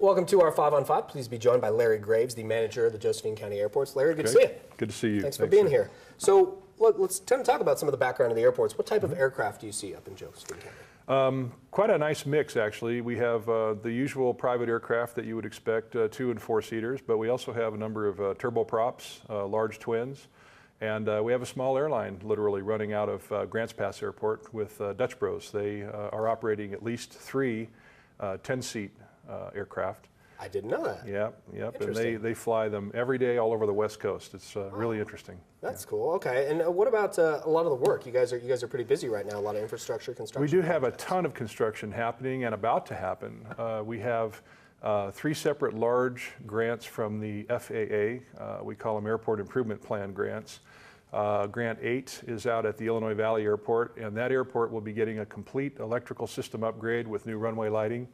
Welcome to our 5 on 5. Please be joined by Larry Graves, the manager of the Josephine County Airports. Larry, good to see you. Good to see you. Thanks for being here. So let's talk about some of the background of the airports. What type of aircraft do you see up in Josephine County? Quite a nice mix, actually. We have the usual private aircraft that you would expect, 2- and 4-seaters, but we also have a number of turboprops, large twins, and we have a small airline literally running out of Grants Pass Airport with Dutch Bros. They are operating at least 3 10-seat aircraft. I didn't know that. Yep, and they fly them every day all over the West Coast. It's really interesting. That's cool. Okay, and what about a lot of the work? You guys are pretty busy right now. A lot of infrastructure construction. We do have a ton of construction happening and about to happen. We have 3 separate large grants from the FAA. We call them Airport Improvement Plan grants. Grant 8 is out at the Illinois Valley Airport, and that airport will be getting a complete electrical system upgrade with new runway lighting,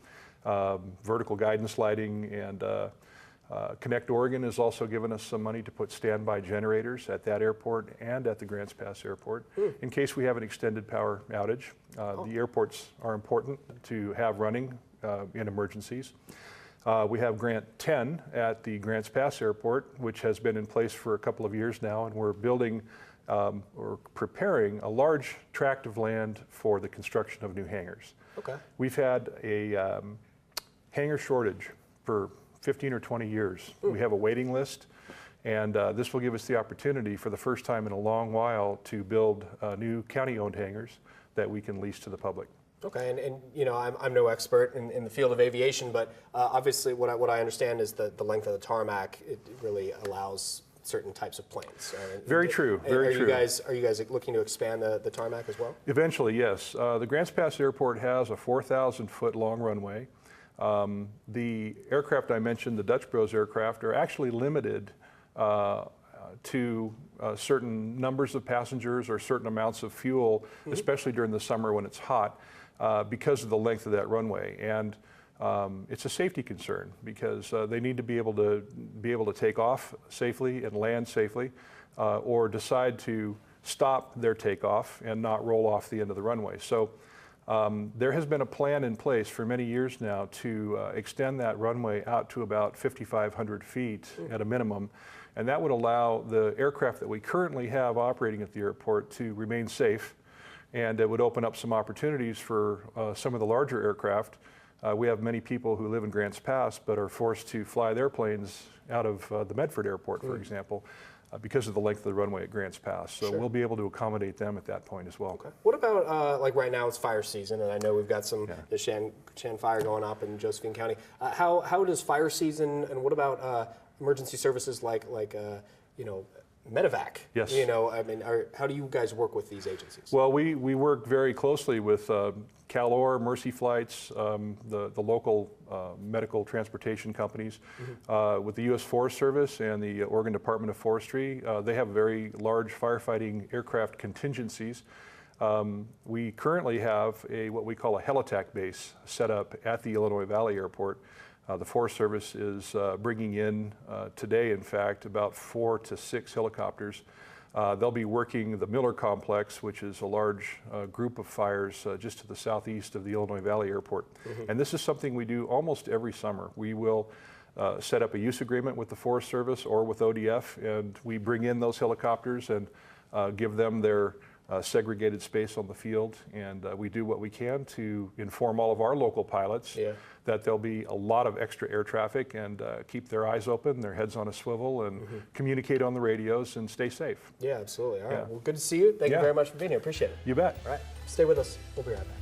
vertical guidance lighting, and Connect Oregon has also given us some money to put standby generators at that airport and at the Grants Pass Airport in case we have an extended power outage. The airports are important to have running in emergencies. We have Grant 10 at the Grants Pass Airport, which has been in place for a couple of years now, and we're building or preparing a large tract of land for the construction of new hangars. Okay. We've had a hangar shortage for 15 or 20 years. We have a waiting list, and this will give us the opportunity for the first time in a long while to build new county-owned hangars that we can lease to the public. Okay, and you know, I'm no expert in the field of aviation, but obviously what I understand is the length of the tarmac, it really allows certain types of planes. Very true, very true. Are you guys looking to expand the tarmac as well? Eventually, yes. The Grants Pass Airport has a 4,000-foot long runway. The aircraft I mentioned, the Dutch Bros aircraft, are actually limited to certain numbers of passengers or certain amounts of fuel, especially during the summer when it's hot, because of the length of that runway. And it's a safety concern because they need to be able to take off safely and land safely, or decide to stop their takeoff and not roll off the end of the runway. So there has been a plan in place for many years now to extend that runway out to about 5,500 feet at a minimum, and that would allow the aircraft that we currently have operating at the airport to remain safe, and it would open up some opportunities for some of the larger aircraft. We have many people who live in Grants Pass but are forced to fly their planes out of the Medford Airport, for example, because of the length of the runway at Grants Pass. So we'll be able to accommodate them at that point as well. Okay. What about, like right now it's fire season, and I know we've got the Shan fire going up in Josephine County. How does fire season, and what about emergency services like you know, medevac? Yes. You know, I mean, how do you guys work with these agencies? Well, we work very closely with CalOR, Mercy Flights, the local medical transportation companies, with the U.S. Forest Service and the Oregon Department of Forestry. They have very large firefighting aircraft contingencies. We currently have what we call a helitack base set up at the Illinois Valley Airport. The Forest Service is bringing in today, in fact, about 4 to 6 helicopters. They'll be working the Miller Complex, which is a large group of fires just to the southeast of the Illinois Valley Airport. And this is something we do almost every summer. We will set up a use agreement with the Forest Service or with ODF, and we bring in those helicopters and give them their segregated space on the field, and we do what we can to inform all of our local pilots that there'll be a lot of extra air traffic, and keep their eyes open, their heads on a swivel, and communicate on the radios and stay safe. Yeah, absolutely. All right. Well, good to see you. Thank you very much for being here. Appreciate it. You bet. All right. Stay with us. We'll be right back.